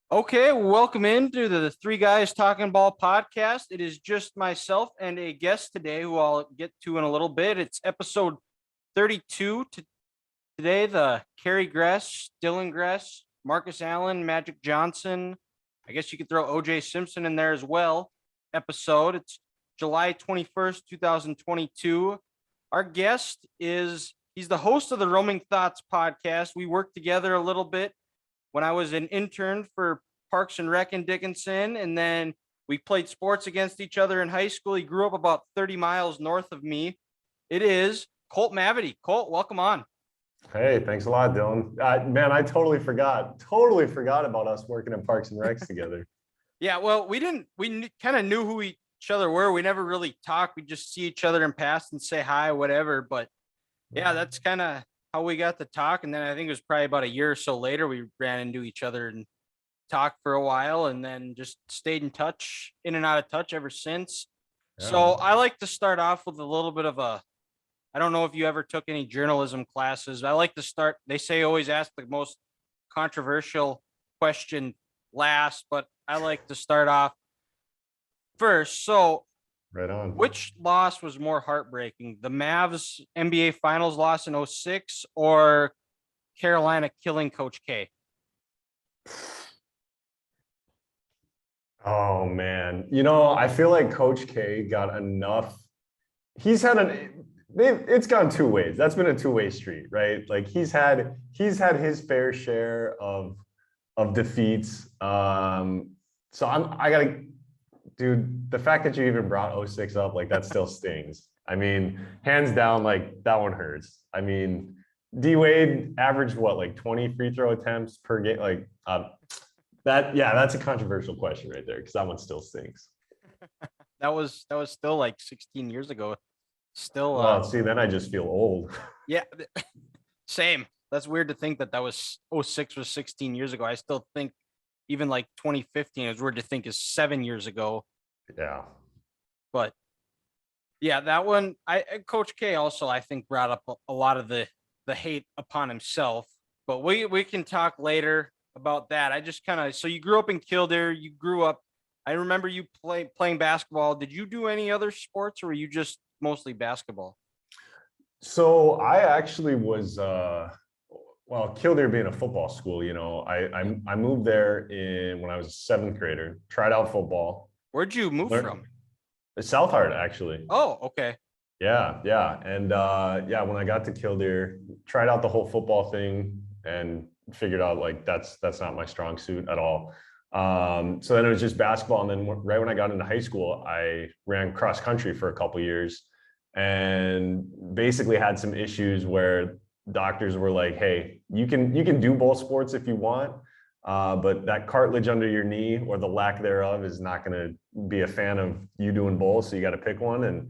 Okay, welcome into the Three Guys Talking Ball podcast. It is just myself and a guest today who I'll get to in a little bit. It's episode 32 today. The Kerry Gress, Dylan Gress, Marcus Allen, Magic Johnson. I guess you could throw OJ Simpson in there as well. Episode. It's July 21st, 2022. Our guest he's the host of the Roaming Thoughts podcast. We worked together a little bit when I was an intern for Parks and Rec in Dickinson, and then we played sports against each other in high school. He grew up about 30 miles north of me. It is Colt Mavity. Colt, welcome on. Hey, thanks a lot, Dylan. Man, I totally forgot about us working in Parks and Recs together. Yeah, well, we kind of knew who each other were. We never really talked. We just see each other in pass and say hi, whatever. But yeah, that's kind of how we got to talk. And then I think it was probably about a year or so later, we ran into each other and talked for a while and then just stayed in touch, in and out of touch ever since. Yeah. So I like to start off with a little bit of I don't know if you ever took any journalism classes. I like to start, they say always ask the most controversial question last, but I like to start off first. So Right on. which loss was more heartbreaking? The Mavs NBA Finals loss in 06 or Carolina killing Coach K? Oh man, I feel like Coach K got enough. It's gone two ways. That's been a two-way street, right? Like he's had his fair share of defeats. So I gotta, dude, the fact that you even brought '06 up, like that still stings. I mean, hands down, like that one hurts. I mean, D Wade averaged what, like 20 free throw attempts per game? Like that's a controversial question right there because that one still stinks. That was still like 16 years ago. Still, Well, see, then I just feel old. yeah, same. That's weird to think that was '06 was 16 years ago. I still think even like 2015 is weird to think is 7 years ago. Yeah. But yeah, that one, Coach K also I think brought up a lot of the hate upon himself. But we can talk later about that. I just kind of, so you grew up in Kildare. You grew up. I remember you playing basketball. Did you do any other sports, or were you just mostly basketball? So I actually was well, Kildare being a football school, I moved there when I was a seventh grader, tried out football. Where'd you move from? South Hart, actually. Oh, okay. Yeah, yeah. And yeah, when I got to Kildare, tried out the whole football thing and figured out like that's not my strong suit at all. So then it was just basketball. And then right when I got into high school, I ran cross country for a couple years and basically had some issues where doctors were like, hey, you can do both sports if you want, but that cartilage under your knee or the lack thereof is not going to be a fan of you doing both. So you got to pick one. And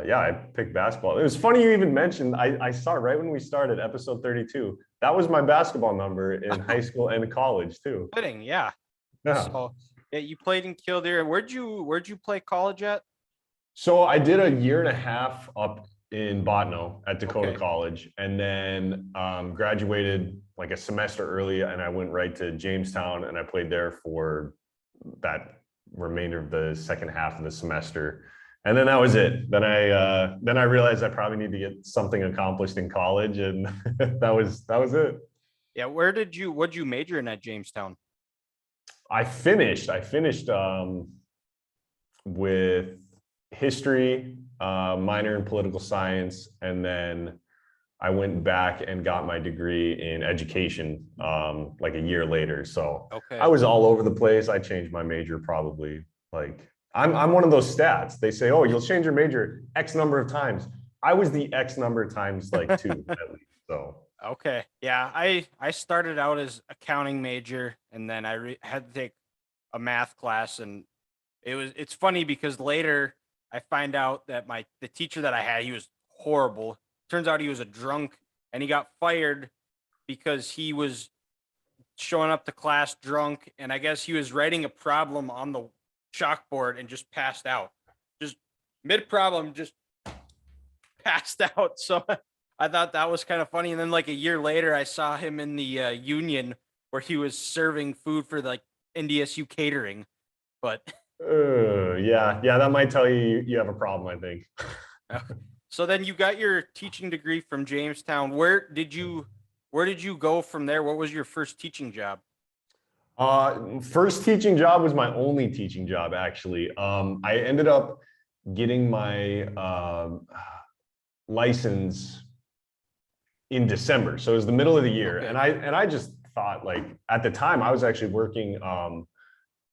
yeah, I picked basketball. It was funny you even mentioned, I saw right when we started episode 32, that was my basketball number in high school and college too. Fitting, yeah. So yeah, you played in Kildare. Where'd you play college at? So I did a year and a half up in Botno at Dakota Okay. College, and then graduated like a semester early, and I went right to Jamestown, and I played there for that remainder of the second half of the semester. And then that was it. Then I realized I probably need to get something accomplished in college, and that was it. Yeah, what'd you major in at Jamestown? I finished with history, minor in political science, and then I went back and got my degree in education like a year later. So Okay. I was all over the place. I changed my major probably like I'm one of those stats. They say, oh, you'll change your major X number of times. I was the X number of times like two at least. So Okay. Yeah, I started out as accounting major, and then I had to take a math class, and it's funny because later I find out that the teacher that I had, he was horrible. Turns out he was a drunk, and he got fired because he was showing up to class drunk, and I guess he was writing a problem on the chalkboard and just passed out. Just mid problem, just passed out. So I thought that was kind of funny. And then like a year later, I saw him in the Union where he was serving food for like NDSU catering. But Yeah, that might tell you you have a problem, I think. so then you got your teaching degree from Jamestown. Where did you go from there? What was your first teaching job? First teaching job was my only teaching job, actually. I ended up getting my license in December. So it was the middle of the year. Okay. And I just thought, like, at the time I was actually working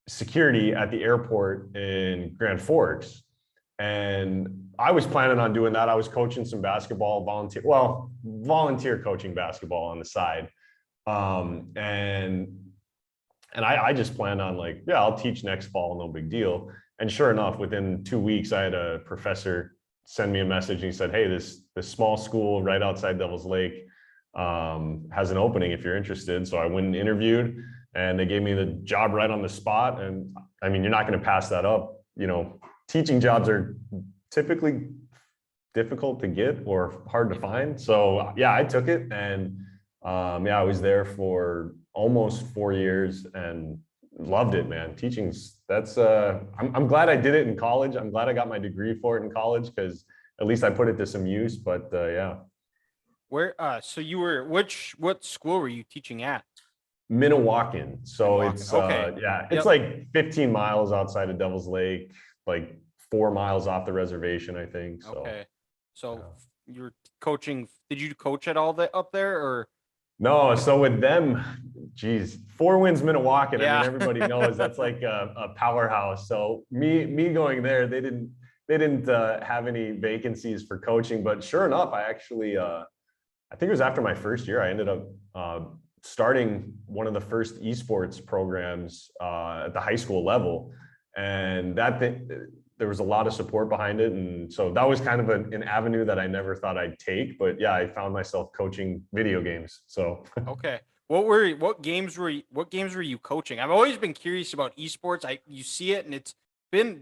security at the airport in Grand Forks. And I was planning on doing that. I was coaching some basketball, volunteer coaching basketball on the side. And I just planned on, like, yeah, I'll teach next fall, no big deal. And sure enough, within 2 weeks, I had a professor send me a message and he said, hey, this small school right outside Devil's Lake has an opening if you're interested. So I went and interviewed and they gave me the job right on the spot. And I mean, you're not going to pass that up. You know, teaching jobs are typically difficult to get or hard to find. So yeah, I took it. And yeah, I was there for almost 4 years and loved it, man. Teaching's I'm glad I did it in college. I'm glad I got my degree for it in college because at least I put it to some use. But yeah. So you were what school were you teaching at? Minnewacan. So Minnewacan. it's Okay. yeah, it's Yep. like 15 miles outside of Devil's Lake, like 4 miles off the reservation, I think. So Okay. So yeah. you were coaching. Did you coach at all up there or? No, so with them, geez, Four Winds Minnewacan. I Yeah. mean, everybody knows that's like a powerhouse. So me going there, they didn't have any vacancies for coaching. But sure enough, I actually I think it was after my first year, I ended up starting one of the first esports programs at the high school level, and there was a lot of support behind it. And so that was kind of an avenue that I never thought I'd take. But yeah, I found myself coaching video games. So Okay. What games were you coaching? I've always been curious about esports. You see it and it's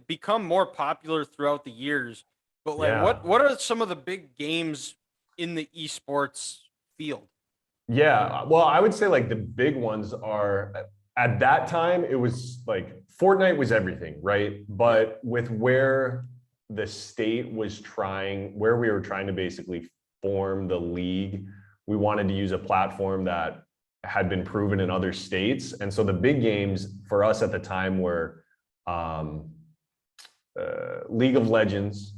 become more popular throughout the years. But like yeah. what are some of the big games in the esports field? Yeah, well, I would say like the big ones are at that time, it was like Fortnite was everything, right? But with where the state was where we were trying to basically form the league, we wanted to use a platform that had been proven in other states. And so the big games for us at the time were League of Legends,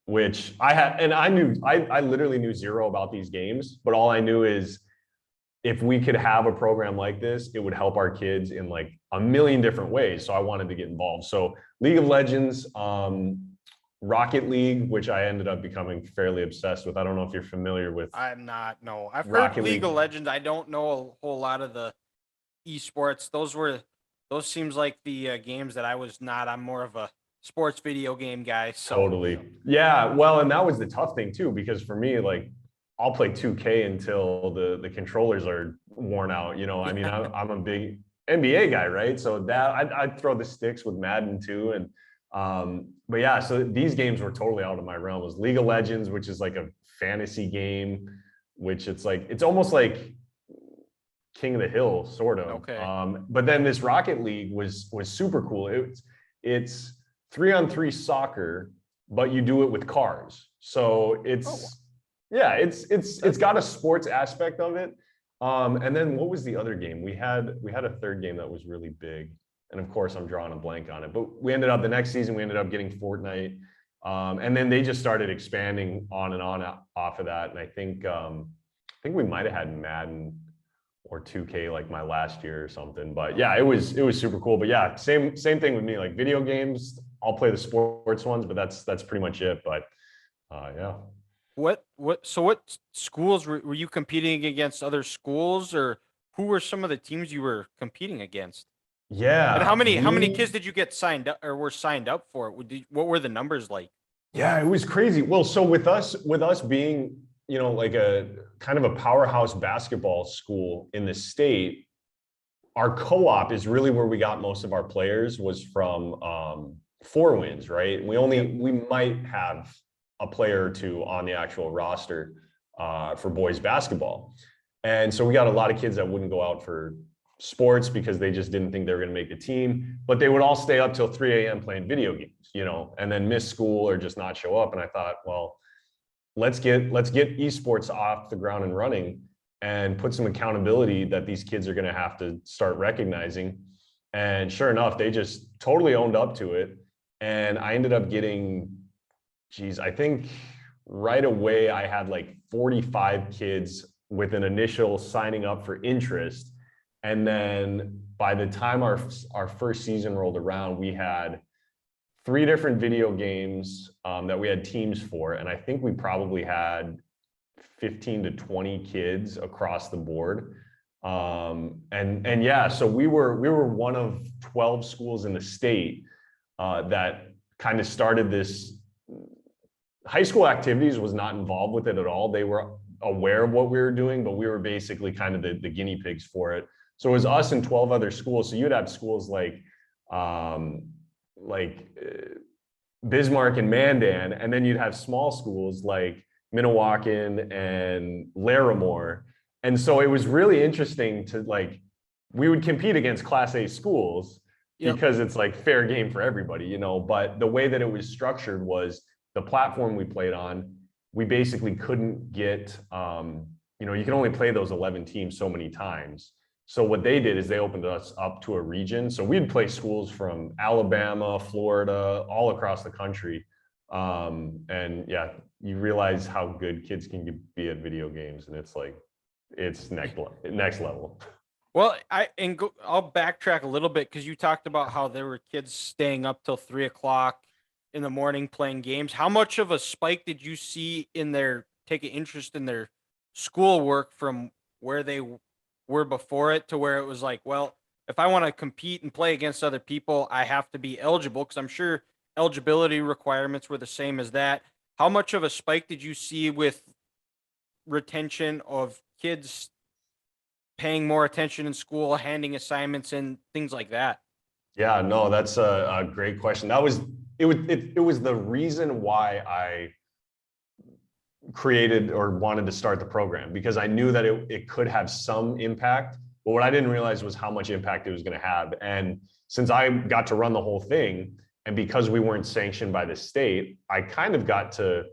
which I had, and I literally knew zero about these games, but all I knew is if we could have a program like this, it would help our kids in like a million different ways. So I wanted to get involved. So League of Legends, Rocket League, which I ended up becoming fairly obsessed with. I don't know if you're familiar with I'm not. No, I've heard Rocket League League. of Legends. I don't know a whole lot of the esports. Those seems like the games that I was not. I'm more of a sports video game guy. So Totally. Yeah. Well, and that was the tough thing too, because for me, like, I'll play 2K until the controllers are worn out. You know, I mean, I'm a big NBA guy, right? So that I'd throw the sticks with Madden too. And but yeah, so these games were totally out of my realm. It was League of Legends, which is like a fantasy game, which it's almost like King of the Hill, sort of. Okay. But then this Rocket League was super cool. It's 3-on-3 soccer, but you do it with cars. So yeah, it's got a sports aspect of it. And then what was the other game? We had a third game that was really big. And of course, I'm drawing a blank on it. But the next season, we ended up getting Fortnite. And then they just started expanding on and on off of that. And I think we might have had Madden or 2K like my last year or something. But yeah, it was super cool. But yeah, same thing with me. Like video games, I'll play the sports ones, but that's pretty much it. But yeah. What schools were you competing against? Other schools, or who were some of the teams you were competing against? And how Yeah, many kids did you get signed up or were signed up for it? What were the numbers like? yeah, it was crazy. Well, so with us being, you know, like a kind of a powerhouse basketball school in the state, our co-op is really where we got most of our players was from Four Winds, right? We might have a player or two on the actual roster for boys basketball. And so we got a lot of kids that wouldn't go out for sports because they just didn't think they were going to make a team, but they would all stay up till 3 a.m. playing video games, and then miss school or just not show up. And I thought, well, let's get esports off the ground and running and put some accountability that these kids are going to have to start recognizing. And sure enough, they just totally owned up to it. And I ended up getting, I think right away I had like 45 kids with an initial signing up for interest. And then by the time our first season rolled around, we had 3 different video games that we had teams for. And I think we probably had 15 to 20 kids across the board. And yeah, so we were one of 12 schools in the state that kind of started this. High school activities was not involved with it at all. They were aware of what we were doing, but we were basically kind of the guinea pigs for it. So it was us and 12 other schools. So you'd have schools like Bismarck and Mandan, and then you'd have small schools like Minnewacan and Larimore. And so it was really interesting to we would compete against Class A schools because it's like fair game for everybody, but the way that it was structured was the platform we played on, we basically couldn't get, you can only play those 11 teams so many times. So what they did is they opened us up to a region. So we'd play schools from Alabama, Florida, all across the country. And yeah, you realize how good kids can be at video games. And it's next level. Well, I'll backtrack a little bit because you talked about how there were kids staying up till 3 o'clock in the morning playing games. How much of a spike did you see in take an interest in their schoolwork from where they were before it to where it was like, well, if I want to compete and play against other people, I have to be eligible? Because I'm sure eligibility requirements were the same as that. How much of a spike did you see with retention of kids paying more attention in school, handing assignments and things like that? Yeah, no, that's a great question. It was the reason why I created or wanted to start the program, because I knew that it could have some impact, but what I didn't realize was how much impact it was going to have. And since I got to run the whole thing, and because we weren't sanctioned by the state, I kind of got to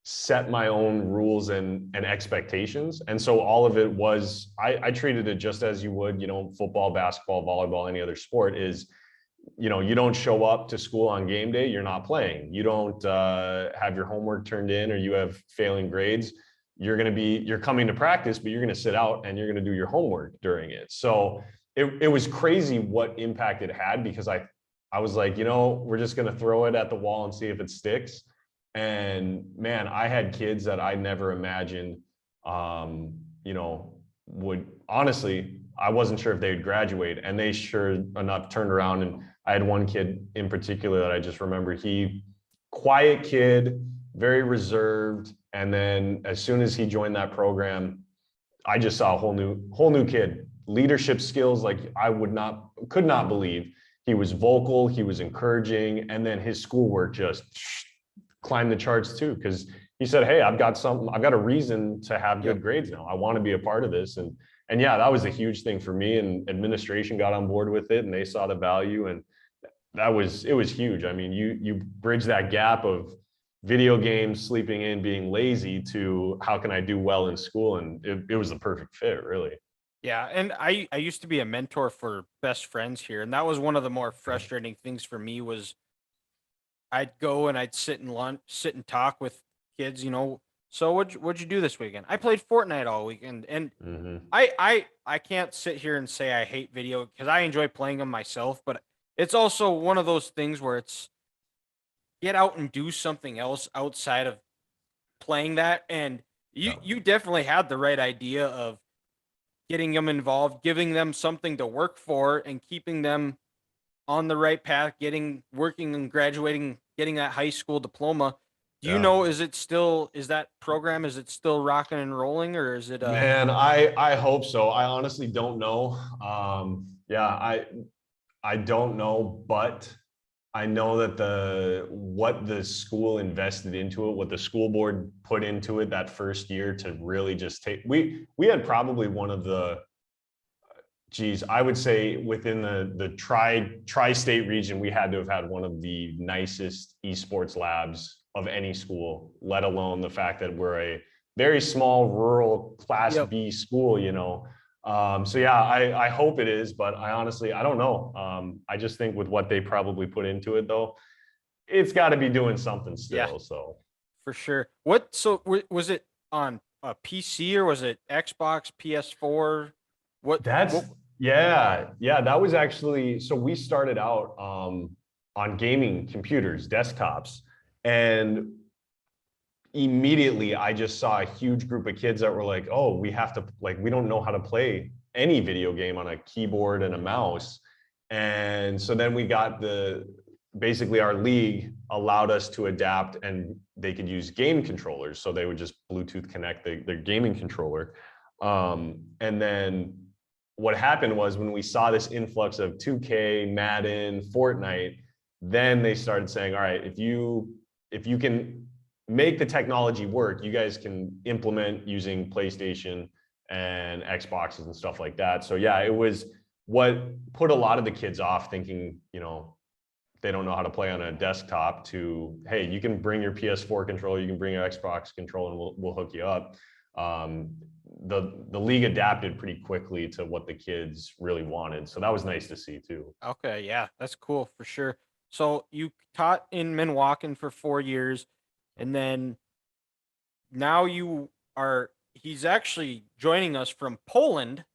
set my own rules and expectations. And so all of it was, I treated it just as you would, football, basketball, volleyball, any other sport is, you don't show up to school on game day, you're not playing. You don't have your homework turned in, or you have failing grades. You're coming to practice, but you're going to sit out and you're going to do your homework during it. So it was crazy what impact it had, because I was like, we're just going to throw it at the wall and see if it sticks. And man, I had kids that I never imagined, would, honestly, I wasn't sure if they would graduate, and they sure enough turned around. And I had one kid in particular that I just remember, quiet kid, very reserved. And then as soon as he joined that program, I just saw a whole new kid, leadership skills. Like could not believe. He was vocal, he was encouraging. And then his schoolwork just climbed the charts too, because he said, hey, I've got a reason to have good grades now. I want to be a part of this. And yeah, that was a huge thing for me, and administration got on board with it, and they saw the value, and it was huge. I mean, you bridge that gap of video games, sleeping in, being lazy, to how can I do well in school? And it was the perfect fit, really. Yeah, and I used to be a mentor for best friends here, and that was one of the more frustrating things for me. Was I'd go and I'd sit and talk with kids, so what'd you do this weekend? I played Fortnite all weekend. And I can't sit here and say I hate video, because I enjoy playing them myself, but it's also one of those things where it's get out and do something else outside of playing that. And you definitely had the right idea of getting them involved, giving them something to work for, and keeping them on the right path, working and graduating, getting that high school diploma. Do you know, is that program, is it still rocking and rolling, or is it Man, I hope so. I honestly don't know. I don't know, but I know that what the school invested into it, what the school board put into it that first year to really just we had probably one of the geez, I would say within the tri-state region, we had to have had one of the nicest esports labs of any school, let alone the fact that we're a very small rural class Yep. B school, so yeah, I hope it is, but I honestly, I don't know. I just think with what they probably put into it though, it's got to be doing something Yeah, still. So for sure. Was it on a PC or was it Xbox, PS4? that's, What yeah, that was actually, so we started out on gaming computers, desktops, and immediately I just saw a huge group of kids that were like, oh, we have to, like, we don't know how to play any video game on a keyboard and a mouse. And so then we got basically our league allowed us to adapt, and they could use game controllers. So they would just Bluetooth connect their gaming controller. And then what happened was when we saw this influx of 2K, Madden, Fortnite, then they started saying, all right, if you can make the technology work, you guys can implement using PlayStation and Xboxes and stuff like that. So yeah, it was what put a lot of the kids off, thinking, they don't know how to play on a desktop, to, hey, you can bring your PS4 controller, you can bring your Xbox controller, and we'll hook you up. The league adapted pretty quickly to what the kids really wanted. So that was nice to see too. Okay, yeah, that's cool for sure. So you taught in Milwaukee for 4 years, and then now he's actually joining us from Poland,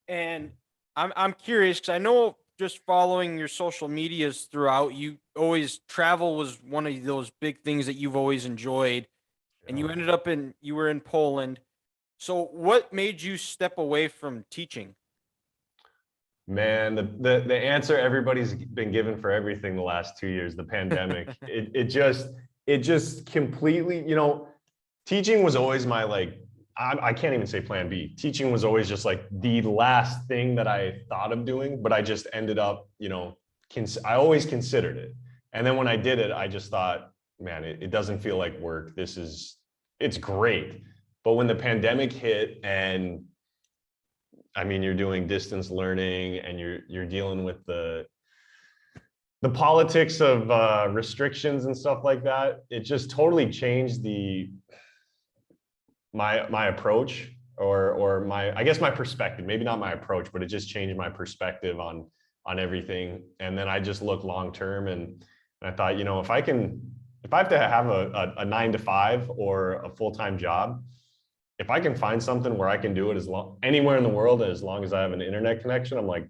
and I'm curious because I know just following your social medias throughout, travel was one of those big things that you've always enjoyed, and you were in Poland. So what made you step away from teaching? Man, the answer everybody's been given for everything the last 2 years, the pandemic. It just completely, teaching was always my, like, I can't even say plan B. Teaching was always just like the last thing that I thought of doing, but I just ended up, I always considered it. And then when I did it, I just thought, man, it doesn't feel like work. It's great. But when the pandemic hit, and I mean, you're doing distance learning, and you're dealing with the politics of restrictions and stuff like that, it just totally changed my approach, or my, I guess, my perspective. Maybe not my approach, but it just changed my perspective on everything. And then I just looked long term, and I thought, if I have to have a 9 to 5 or a full-time job, if I can find something where I can do it anywhere in the world, as long as I have an internet connection, I'm like,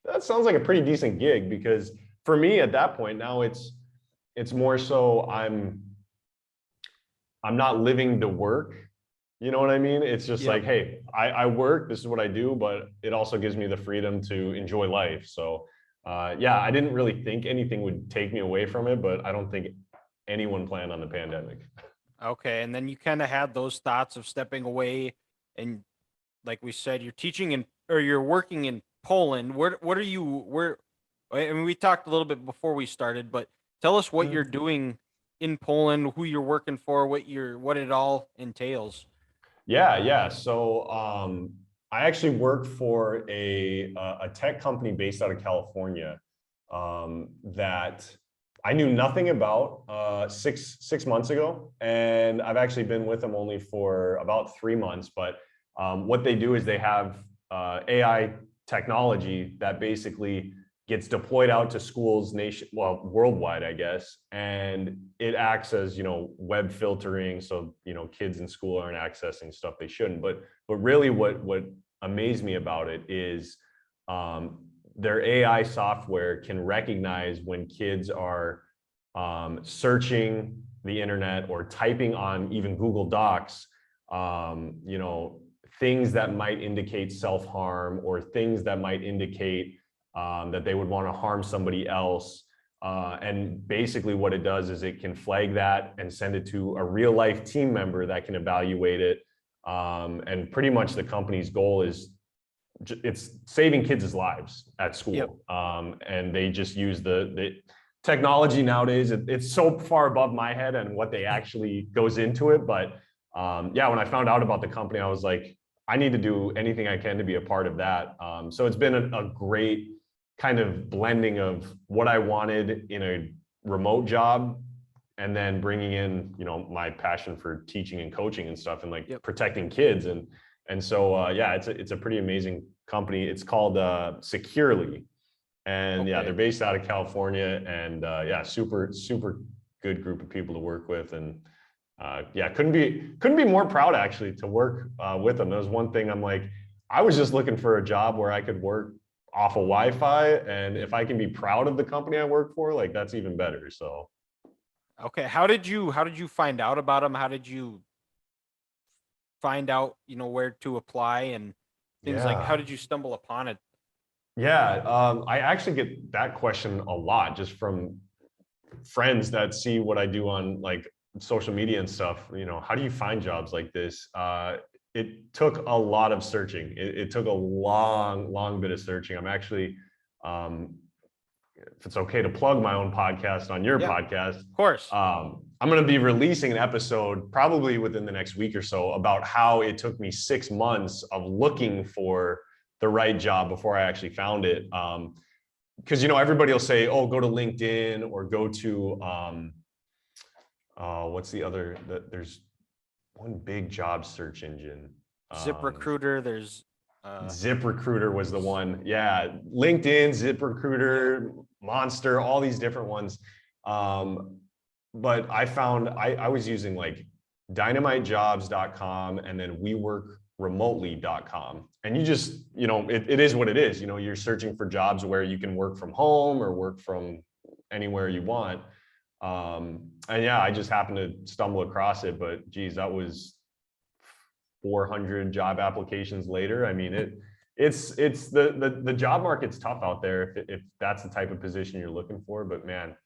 that sounds like a pretty decent gig. Because for me at that point now, it's more so I'm not living to work. You know what I mean? It's just like, hey, I work, this is what I do, but it also gives me the freedom to enjoy life. So yeah, I didn't really think anything would take me away from it, but I don't think anyone planned on the pandemic. Okay, and then you kind of had those thoughts of stepping away, and like we said, you're working in Poland. What are you where? I mean, we talked a little bit before we started, but tell us what you're doing in Poland, who you're working for, what it all entails. Yeah. So I actually work for a tech company based out of California that I knew nothing about 6 months ago, and I've actually been with them only for about 3 months. But what they do is they have AI technology that basically gets deployed out to schools worldwide, I guess, and it acts as, web filtering, so kids in school aren't accessing stuff they shouldn't. But really, what amazed me about it is their AI software can recognize when kids are searching the internet or typing on even Google Docs, things that might indicate self-harm, or things that might indicate that they would want to harm somebody else. And basically what it does is it can flag that and send it to a real life team member that can evaluate it. And pretty much the company's goal is it's saving kids' lives at school. And they just use the technology nowadays. It's so far above my head and what they actually goes into it. But yeah, when I found out about the company, I was like, I need to do anything I can to be a part of that. So it's been a great kind of blending of what I wanted in a remote job, and then bringing in, you know, my passion for teaching and coaching and stuff, and like Yep. protecting kids. And so yeah, it's a pretty amazing company. It's called Securely. And yeah, Okay. they're based out of California, and yeah, super good group of people to work with. And yeah, couldn't be more proud actually to work with them. That was one thing. I'm like, I was just looking for a job where I could work off of Wi-Fi, and if I can be proud of the company I work for, like that's even better. So Okay. How did you find out about them? How did you find out, where to apply and things like, how yeah, did you stumble upon it? yeah. I actually get that question a lot just from friends that see what I do on like social media and stuff. You know, how do you find jobs like this? It took a lot of searching. It took a long bit of searching. I'm actually, um, if it's okay to plug my own podcast on your Yeah, podcast, of course. I'm going to be releasing an episode probably within the next week or so about how it took me 6 months of looking for the right job before I actually found it. Because, you know, everybody will say, oh, go to LinkedIn or go to, what's the other, there's one big job search engine. ZipRecruiter, there's ZipRecruiter was the one. Yeah. LinkedIn, ZipRecruiter, Monster, all these different ones. But I found I was using like dynamitejobs.com and then weworkremotely.com. And you just, you know, it is what it is. You know, you're searching for jobs where you can work from home or work from anywhere you want. And yeah, I just happened to stumble across it, but geez, that was 400 job applications later. I mean, it's the job market's tough out there if that's the type of position you're looking for. But man,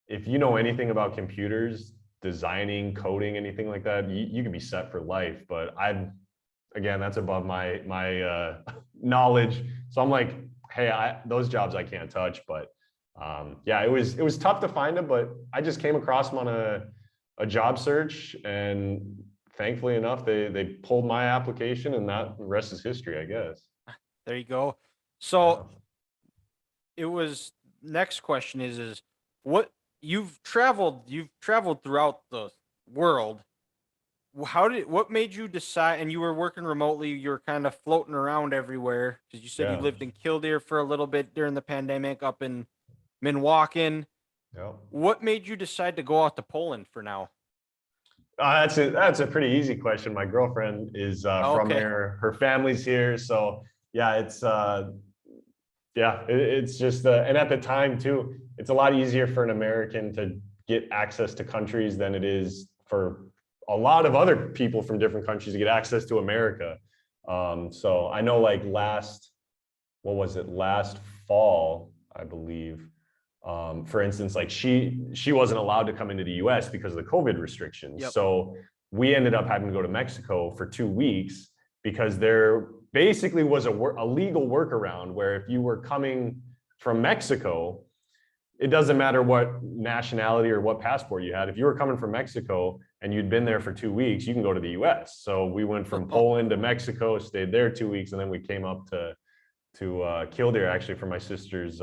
if you know anything about computers, designing, coding, anything like that, you can be set for life. But again, that's above my knowledge. So I'm like, hey, those jobs I can't touch. But yeah, it was tough to find them, but I just came across them on a job search, and thankfully enough, they pulled my application, and that the rest is history, I guess. there you go. Yeah. So it was next question is what you've traveled throughout the world. What made you decide, and you were working remotely, you were kind of floating around everywhere because you said you Yeah. lived in Killdeer for a little bit during the pandemic up in Milwaukee. Yeah. What made you decide to go out to Poland for now? That's a pretty easy question. My girlfriend is Oh, from okay. there. Her family's here, so yeah, it's just and at the time too, it's a lot easier for an American to get access to countries than it is for a lot of other people from different countries to get access to America. So I know like what was it, last fall, I believe. For instance, like she wasn't allowed to come into the US because of the COVID restrictions. Yep. So we ended up having to go to Mexico for 2 weeks because there basically was a legal workaround where if you were coming from Mexico, it doesn't matter what nationality or what passport you had. If you were coming from Mexico and you'd been there for 2 weeks, you can go to the US. So we went from Poland to Mexico, stayed there 2 weeks, and then we came up to Killdeer actually for my sister's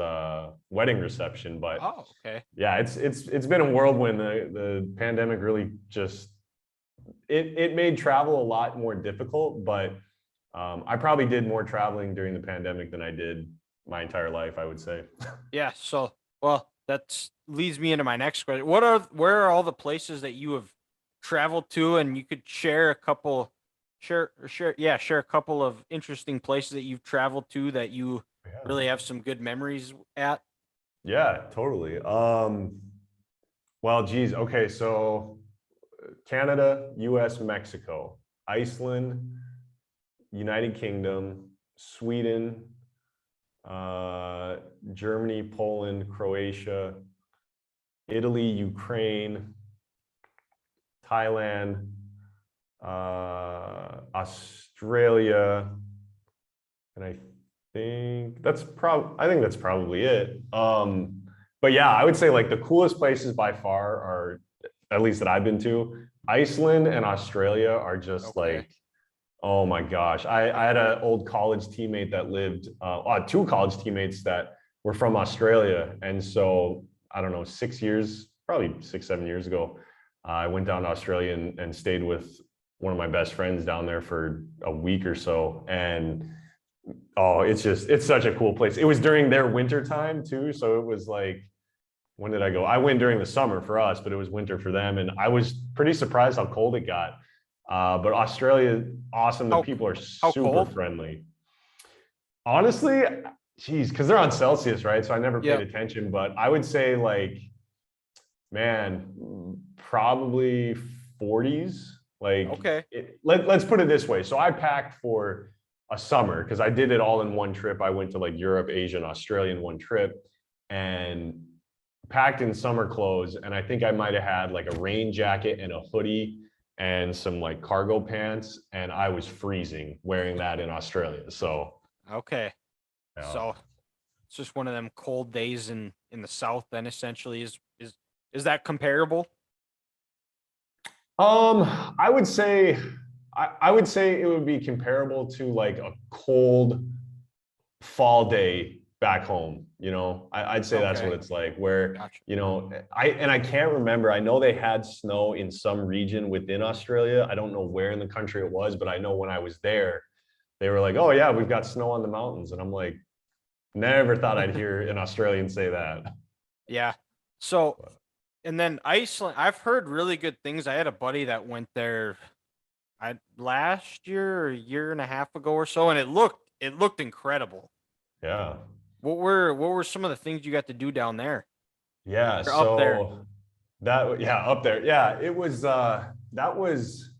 wedding reception. But Oh, okay. yeah, it's been a whirlwind. The pandemic really just it made travel a lot more difficult. But I probably did more traveling during the pandemic than I did my entire life, I would say. Yeah. So, well, that leads me into my next question. Where are all the places that you have traveled to, and you could share a couple, share a couple of interesting places that you've traveled to that you Yeah. really have some good memories at. Yeah, totally. Well, geez. Okay, so Canada, US, Mexico, Iceland, United Kingdom, Sweden, Germany, Poland, Croatia, Italy, Ukraine, Thailand, Australia, and I think that's probably it. But yeah, I would say like the coolest places by far are, at least that I've been to, Iceland and Australia are just Okay. like Oh my gosh. I had an old college teammate that lived, two college teammates that were from Australia. And so I don't know, 6 years, probably 6, 7 years ago, I went down to Australia and stayed with one of my best friends down there for a week or so. And oh, it's such a cool place. It was during their winter time too. So it was like, when did I go? I went during the summer for us, but it was winter for them. And I was pretty surprised how cold it got. But Australia, awesome. The How people are how super cold? friendly. Honestly, geez, because they're on Celsius, right? So I never paid Yep. attention, but I would say like, man, probably 40s. Like, Okay. let's put it this way. So I packed for a summer because I did it all in one trip. I went to like Europe, Asia, and Australia in one trip, and packed in summer clothes. And I think I might have had like a rain jacket and a hoodie and some like cargo pants. And I was freezing wearing that in Australia. So, Okay. yeah. So it's just one of them cold days in the south. Then essentially is that comparable? I would say, I would say it would be comparable to like a cold fall day back home. I'd say that's what Okay. it's like. Where Gotcha. I can't remember. I know they had snow in some region within Australia. I don't know where in the country it was, but I know when I was there, they were like, "Oh yeah, we've got snow on the mountains," and I'm like, never thought I'd hear an Australian say that. Yeah. So and then Iceland, I've heard really good things. I had a buddy that went there last year or a year and a half ago or so, and it looked incredible. Yeah. What were some of the things you got to do down there Yeah. or up there? So yeah, up there. Yeah, it was that was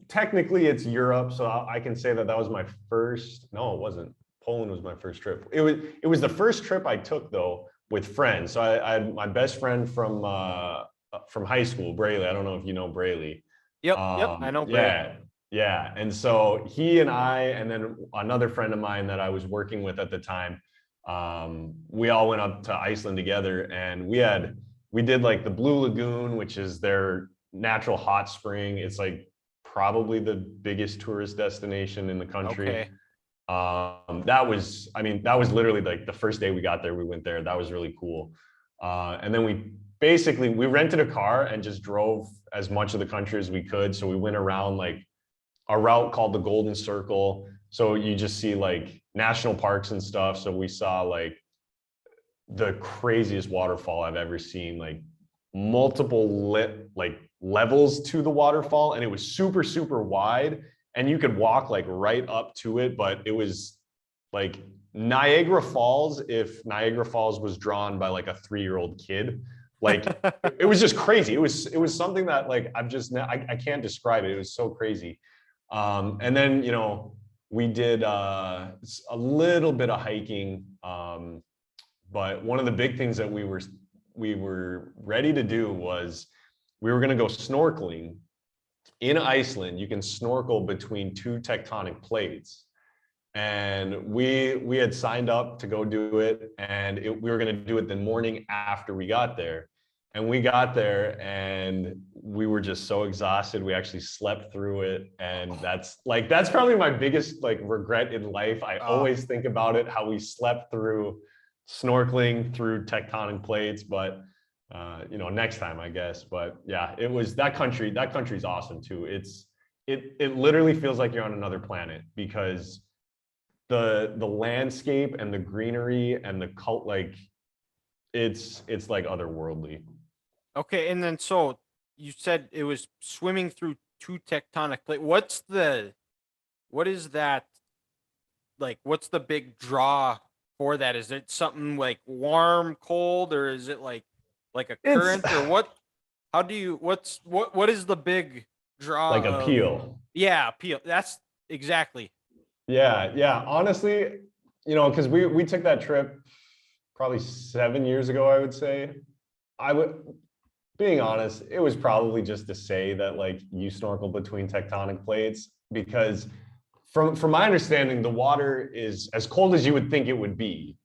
technically it's Europe, so I can say that was my first. No, it wasn't. Poland was my first trip. It was the first trip I took though with friends. So I had my best friend from high school, Brayley. I don't know if you know Brayley. Yep, I know Bray. Yeah, yeah. And so he and I, and then another friend of mine that I was working with at the time, we all went up to Iceland together, and we did like the Blue Lagoon, which is their natural hot spring. It's like probably the biggest tourist destination in the country. Okay. That was literally like the first day we got there, we went there. That was really cool. And then we rented a car and just drove as much of the country as we could. So we went around like a route called the Golden Circle. So you just see like national parks and stuff. So we saw like the craziest waterfall I've ever seen, like multiple levels to the waterfall, and it was super, super wide, and you could walk like right up to it, but it was like Niagara Falls if Niagara Falls was drawn by like a 3-year-old kid. Like it was just crazy. It was something that like I can't describe it. It was so crazy. And then we did a little bit of hiking, but one of the big things that we were ready to do was we were going to go snorkeling in Iceland. You can snorkel between two tectonic plates, and we had signed up to go do it, and we were going to do it the morning after we got there. And we got there and we were just so exhausted. We actually slept through it. And that's probably my biggest like regret in life. I always think about it, how we slept through snorkeling through tectonic plates, but next time, I guess. But yeah, it was that country's awesome too. It literally feels like you're on another planet, because the landscape and the greenery and the it's like otherworldly. Okay, and then so you said it was swimming through two tectonic plates. What is that like? What's the big draw for that? Is it something like warm, cold, or is it like a It's current, or what? How do you? What is the big draw like of? appeal. Yeah, appeal. That's exactly. Yeah, yeah. Honestly, because we took that trip probably 7 years ago, I would say. Being honest, it was probably just to say that like you snorkel between tectonic plates, because from my understanding, the water is as cold as you would think it would be.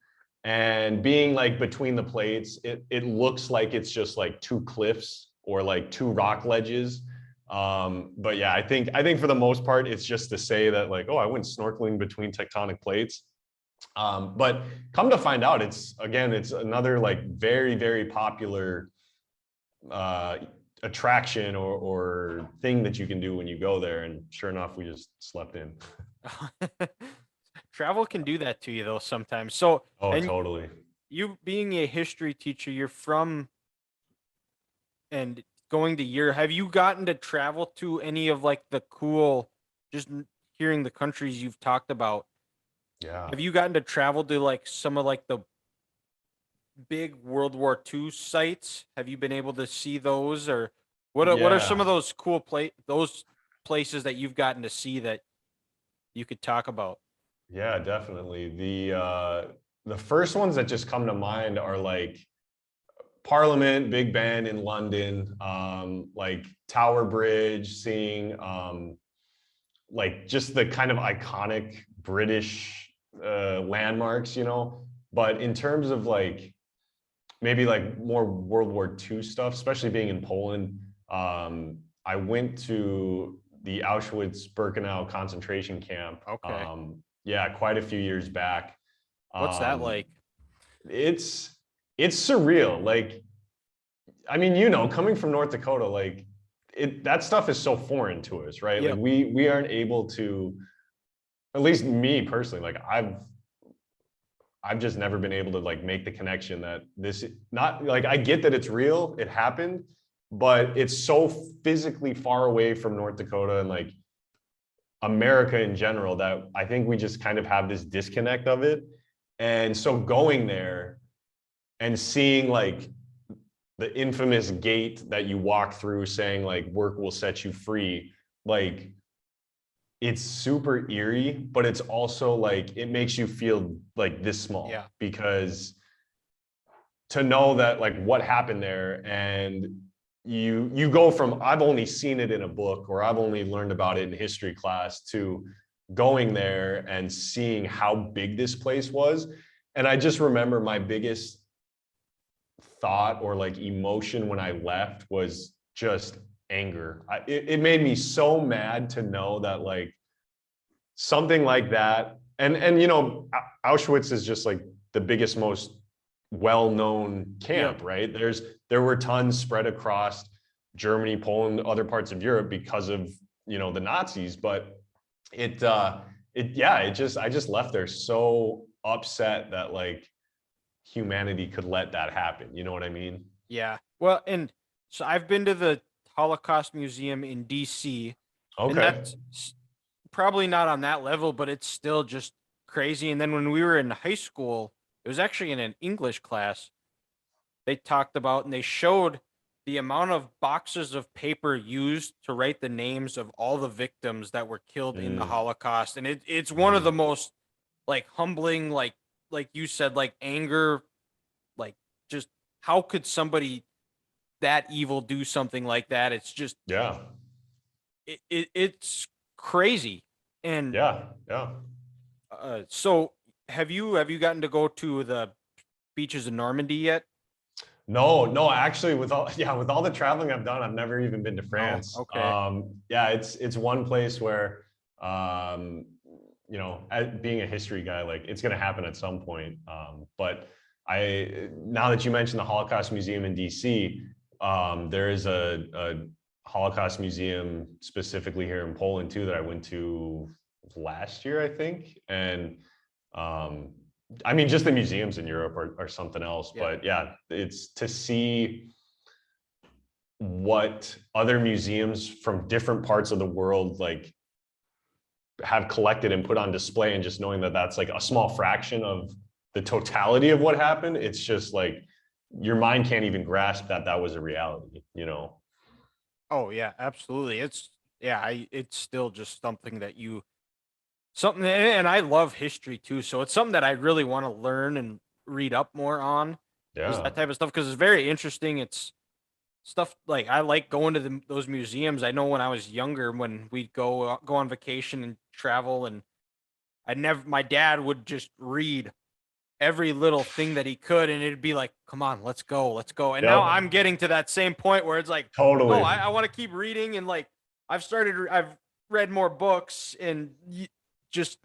And being like between the plates, it looks like it's just like two cliffs or like two rock ledges. But yeah, I think for the most part, it's just to say that like, oh, I went snorkeling between tectonic plates. But come to find out, it's another like very, very popular uh, attraction or thing that you can do when you go there. And sure enough, we just slept in. Travel can do that to you though sometimes. So, Oh, and totally. you being a history teacher, you're from and going to Europe, have you gotten to travel to any of like the cool, just hearing the countries you've talked about? Yeah. Have you gotten to travel to like some of like the big World War II sites? Have you been able to see those, or what are some Yeah. of those cool those places that you've gotten to see that you could talk about? Yeah, definitely. The first ones that just come to mind are like Parliament, Big Ben in London, like Tower Bridge, seeing like just the kind of iconic British landmarks, you know. But in terms of like maybe like more World War II stuff, especially being in Poland, I went to the Auschwitz-Birkenau concentration camp. Okay. Yeah, quite a few years back. What's that Um, like? it's it's surreal. Like, I mean, you know, coming from North Dakota, like that stuff is so foreign to us, right? Like Yep. we aren't able to, at least me personally, like I've just never been able to like make the connection that this not like I get that it's real, it happened, but it's so physically far away from North Dakota and like America in general that I think we just kind of have this disconnect of it. And so going there and seeing like the infamous gate that you walk through saying like work will set you free, like it's super eerie, but it's also like it makes you feel like this Yeah. small because to know that like what happened there and you go from I've only seen it in a book or I've only learned about it in history class to going there and seeing how big this place was. And I just remember my biggest thought or like emotion when I left was just anger. It made me so mad to know that like something like that, and you know, Auschwitz is just like the biggest, most well-known Yep. camp, right? There were tons spread across Germany, Poland, other parts of Europe because of, you know, the Nazis, but it just I just left there so upset that like humanity could let that happen. You know what I mean? Yeah. Well, and so I've been to the Holocaust Museum in DC, and Okay. that's probably not on that level, but it's still just crazy. And then when we were in high school, it was actually in an English class, they talked about and they showed the amount of boxes of paper used to write the names of all the victims that were killed in the Mm, Holocaust. And it's one of the mhm. most like humbling, like you said, like anger, like just how could somebody that evil do something like that? It's just Yeah. it's crazy. And Yeah. Yeah. so have you gotten to go to the beaches in Normandy yet? No, no, actually, with all yeah, with all the traveling I've done, I've never even been to No. France. Okay. Yeah, it's one place where, um, you know, being a history guy, like it's going to happen at some point. But I now that you mentioned the Holocaust Museum in DC, there is a Holocaust Museum specifically here in Poland too that I went to last year, I think, and um, I mean, just the museums in Europe are something else. Yeah. But yeah, it's to see what other museums from different parts of the world like have collected and put on display, and just knowing that that's like a small fraction of the totality of what happened. It's just like your mind can't even grasp that that was a reality, you know? Oh yeah, absolutely. It's still just something that you something and I love history too, so it's something that I really want to learn and read up more on is Yeah. that type of stuff because it's very interesting. It's stuff like I like going to those museums. I know when I was younger, when we'd go on vacation and travel, and my dad would just read every little thing that he could, and it'd be like, "Come on, let's go, let's go." And now Yep. I'm getting to that same point where it's like, "No, Totally. I want to keep reading and like." I've read more books and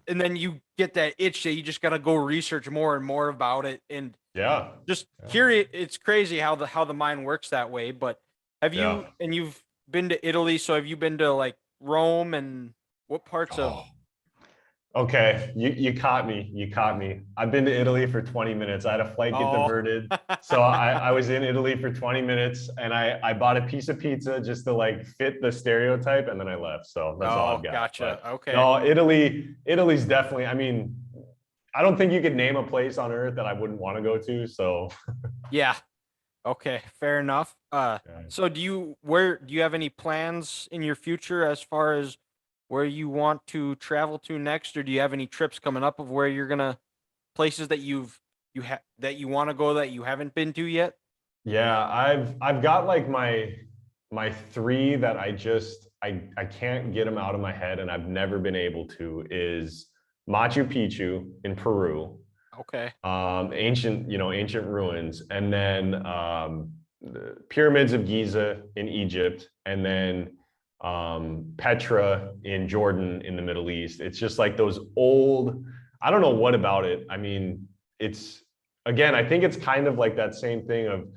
and then you get that itch that you just got to go research more and more about it. And Yeah. just Yeah. curious, it's crazy how the mind works that way. But Yeah. you've been to Italy, so have you been to like Rome and what parts of? Oh, okay. You caught me. You caught me. I've been to Italy for 20 minutes. I had a flight get Oh, diverted. So I was in Italy for 20 minutes and I bought a piece of pizza just to like fit the stereotype and then I left. So that's all oh, I've got. gotcha. But Okay. no, Italy's definitely, I mean, I don't think you could name a place on earth that I wouldn't want to go to. So Yeah. Okay. Fair enough. yeah. So where do you have any plans in your future as far as where you want to travel to next, or do you have any trips coming up of where you're gonna places that that you want to go that you haven't been to yet? Yeah, I've got like my three that I can't get them out of my head and I've never been able to is Machu Picchu in Peru, Okay. ancient ruins, and then the pyramids of Giza in Egypt, and then Petra in Jordan in the Middle East. It's just like those old, I don't know what about it. I mean, it's again, I think it's kind of like that same thing of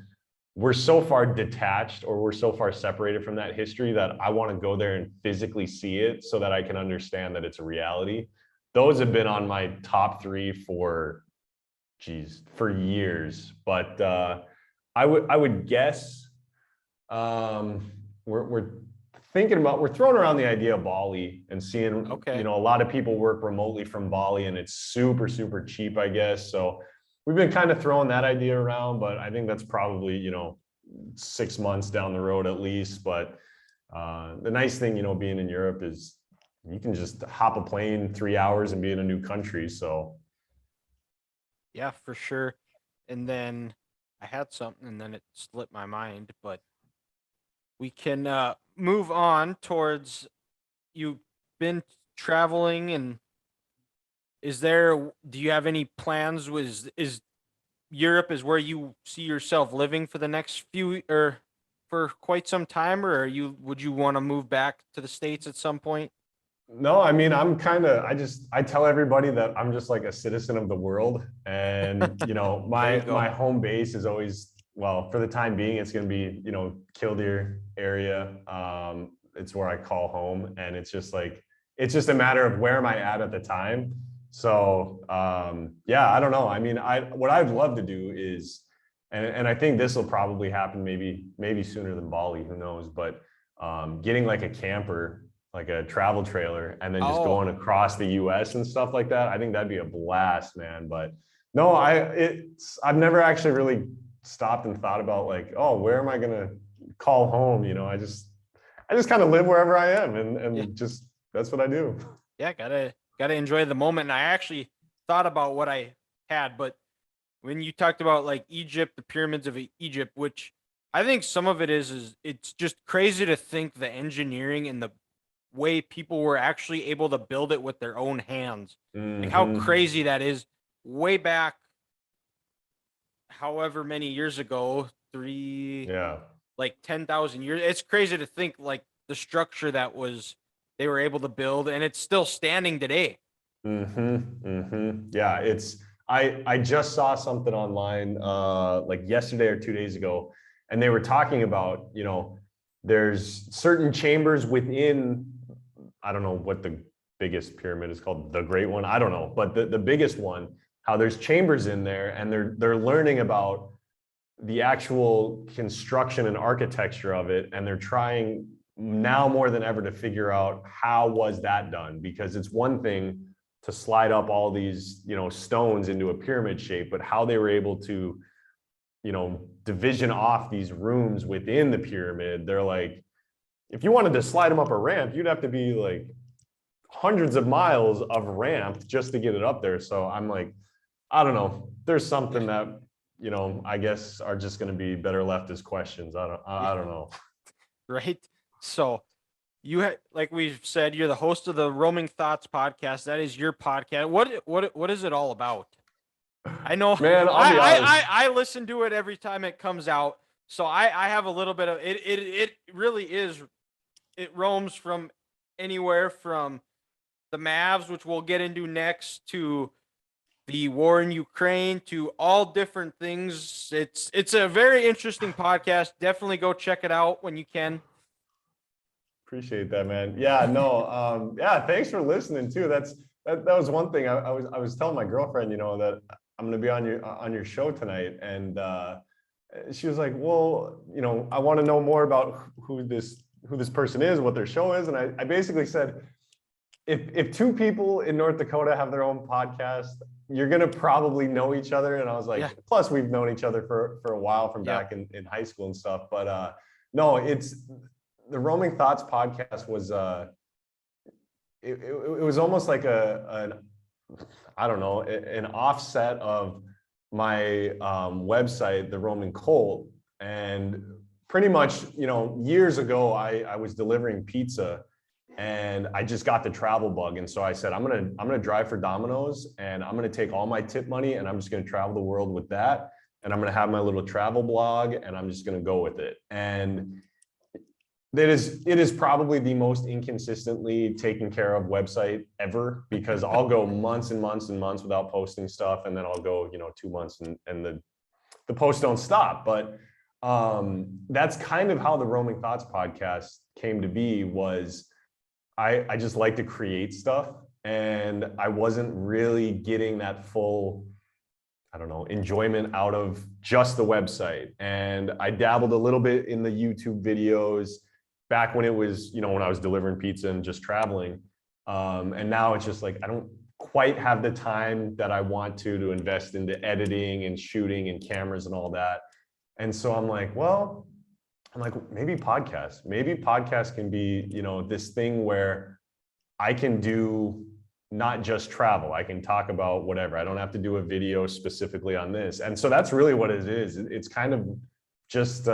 we're so far detached or we're so far separated from that history that I want to go there and physically see it so that I can understand that it's a reality. Those have been on my top three for years. But I would guess we're we're throwing around the idea of Bali and seeing, Okay. a lot of people work remotely from Bali and it's super, super cheap, I guess. So we've been kind of throwing that idea around, but I think that's probably, 6 months down the road at least. But the nice thing, being in Europe is you can just hop a plane 3 hours and be in a new country. So Yeah, for sure. And then I had something and then it slipped my mind, but we can move on towards you've been traveling and do you have any plans is Europe is where you see yourself living for the next few or for quite some time, or would you want to move back to the States at some point? no, I mean, I tell everybody that I'm just like a citizen of the world. And, There you my go. home base is always, well, for the time being, it's going to be, Killdeer area. It's where I call home. And it's just a matter of where am I at the time. So, yeah, I don't know. I mean, what I'd love to do is, and I think this will probably happen maybe sooner than Bali, who knows, but getting like a camper, like a travel trailer, and then just Oh, going across the US and stuff like that. I think that'd be a blast, man. But no, I've never actually really stopped and thought about like, oh, where am I gonna call home? I just kind of live wherever I am and yeah. just that's what I do. Yeah, gotta enjoy the moment. And I actually thought about what I had, but when you talked about like Egypt, the pyramids of Egypt, which I think some of it is it's just crazy to think the engineering and the way people were actually able to build it with their own hands. Like how Hmm. crazy that is way back however many years ago, three Yeah. like 10,000 years. It's crazy to think like the structure they were able to build and it's still standing today. Yeah, I just saw something online like yesterday or 2 days ago, and they were talking about, there's certain chambers within, I don't know what the biggest pyramid is called, the Great One, I don't know, but the biggest one, how there's chambers in there and they're learning about the actual construction and architecture of it, and they're trying now more than ever to figure out how was that done, because it's one thing to slide up all these stones into a pyramid shape, but how they were able to division off these rooms within the pyramid. They're like, if you wanted to slide them up a ramp, you'd have to be like hundreds of miles of ramp just to get it up there. So I'm like, I don't know, there's Yeah. something that I guess are just going to be better left as questions. Yeah. I don't know. Right. So like we've said, you're the host of the Roaming Thoughts podcast. That is your podcast. What is it all about? I know Man, I'll be honest. I listen to it every time it comes out. So I have a little bit of it. It really is it roams from anywhere from the Mavs, which we'll get into next, to the war in Ukraine, to all different things. It's a very interesting podcast. Definitely go check it out when you can. Appreciate that, man. Yeah, no, yeah, thanks for listening too. That was one thing I was telling my girlfriend, that I'm gonna be on your show tonight, and she was like, well, I want to know more about who this person is, what their show is, and I basically said, if two people in North Dakota have their own podcast, you're gonna probably know each other. And I was like, Yeah. plus we've known each other for a while from back in high school and stuff. But no, it's the Roaming Thoughts podcast was it was almost like I don't know, an offset of my website, the Roaming Colt. And pretty much, years ago, I was delivering pizza, and I just got the travel bug. And so I said, I'm gonna drive for Domino's, and I'm gonna take all my tip money, and I'm just gonna travel the world with that. And I'm gonna have my little travel blog, and I'm just gonna go with it. And it is probably the most inconsistently taken care of website ever, because I'll go months and months and months without posting stuff, and then I'll go 2 months and the posts don't stop. But that's kind of how the Roaming Thoughts podcast came to be. Was I just like to create stuff, and I wasn't really getting that full, I don't know, enjoyment out of just the website. And I dabbled a little bit in the YouTube videos back when it was, when I was delivering pizza and just traveling. And now it's just like, I don't quite have the time that I want to invest into editing and shooting and cameras and all that. And so I'm like, maybe podcast can be, this thing where I can do not just travel. I can talk about whatever. I don't have to do a video specifically on this. And so that's really what it is. It's kind of just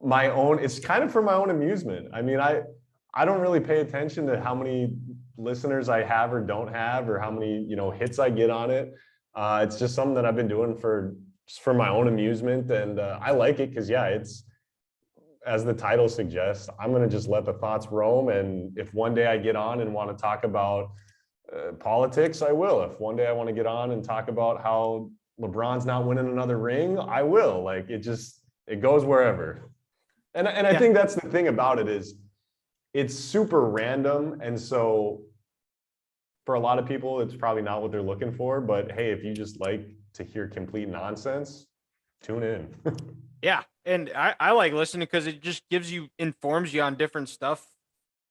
my own, it's kind of for my own amusement. I mean, I don't really pay attention to how many listeners I have or don't have, or how many, hits I get on it. It's just something that I've been doing for my own amusement. And I like it because, yeah, it's, as the title suggests, I'm going to just let the thoughts roam. And if one day I get on and want to talk about politics, I will. If one day I want to get on and talk about how LeBron's not winning another ring, I will. Like, it goes wherever. And I think that's the thing about it, is it's super random. And so for a lot of people, it's probably not what they're looking for. But hey, if you just like to hear complete nonsense, tune in. Yeah. And I like listening because it just informs you on different stuff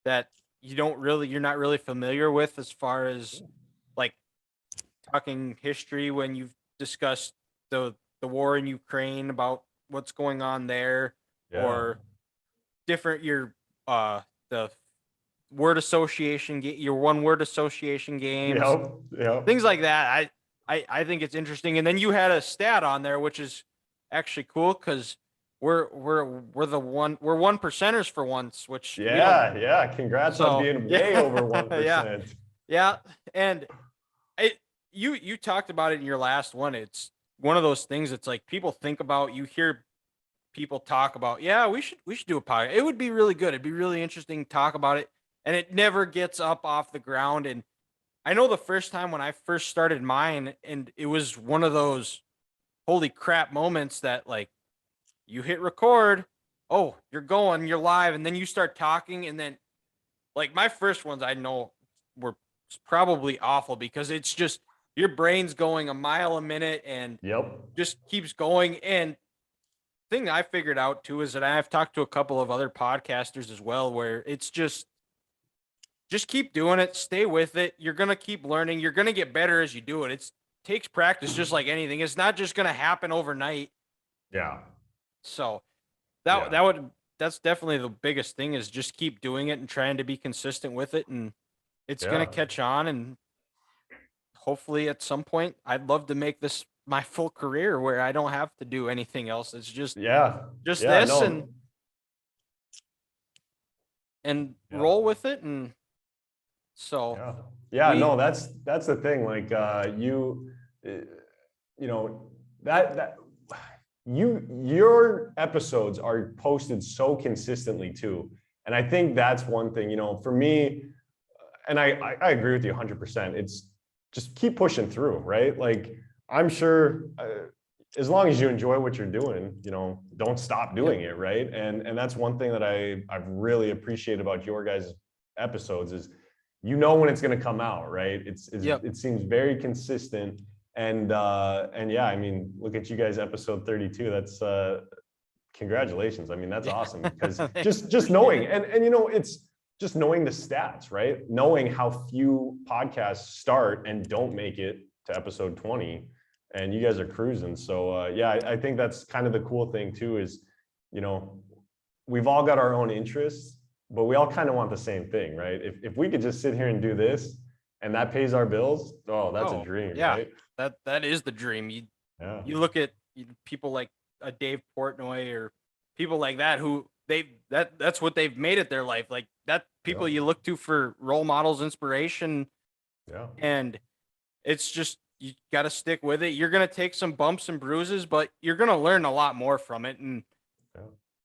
that you're not really familiar with, as far as like talking history, when you've discussed the war in Ukraine, about what's going on there, or different, the word association, your one word association games, things like that. I think it's interesting. And then you had a stat on there, which is actually cool, because we're one percenters for once, which congrats on being way over 1%. Yeah. And you talked about it in your last one. It's one of those things. It's like, people think about, you hear people talk about, we should do a podcast. It would be really good. It'd be really interesting to talk about it. And it never gets up off the ground. And I know the first time when I first started mine, and it was one of those holy crap moments that, like, you hit record, oh, you're live, and then you start talking, and then, like, my first ones, I know, were probably awful, because it's just your brain's going a mile a minute and just keeps going. And thing I figured out too is that I've talked to a couple of other podcasters as well, where it's just keep doing it, stay with it. You're going to keep learning. You're going to get better as you do it. It takes practice, just like anything. It's not just going to happen overnight. Yeah. So that's definitely the biggest thing, is just keep doing it and trying to be consistent with it. And it's going to catch on. And hopefully at some point, I'd love to make this my full career, where I don't have to do anything else. It's just this, and roll with it. And so that's the thing. Like your episodes are posted so consistently too. And I think that's one thing, for me, and I agree with you 100%. It's just keep pushing through, right? Like, I'm sure as long as you enjoy what you're doing, don't stop doing it, right? And that's one thing that I've really appreciated about your guys' episodes is, when it's going to come out, right? It seems very consistent. And yeah, I mean, look at you guys, episode 32. That's congratulations. I mean, that's awesome, because just knowing and it's just knowing the stats, right? Knowing how few podcasts start and don't make it to episode 20, and you guys are cruising. So yeah, I think that's kind of the cool thing too, is, we've all got our own interests, but we all kind of want the same thing, right? If we could just sit here and do this and that pays our bills, that's a dream, right? That is the dream. You look at people like a Dave Portnoy or people like that who that's what they've made it their life. Like that people you look to for role models, inspiration. Yeah. And it's just, you got to stick with it. You're going to take some bumps and bruises, but you're going to learn a lot more from it. And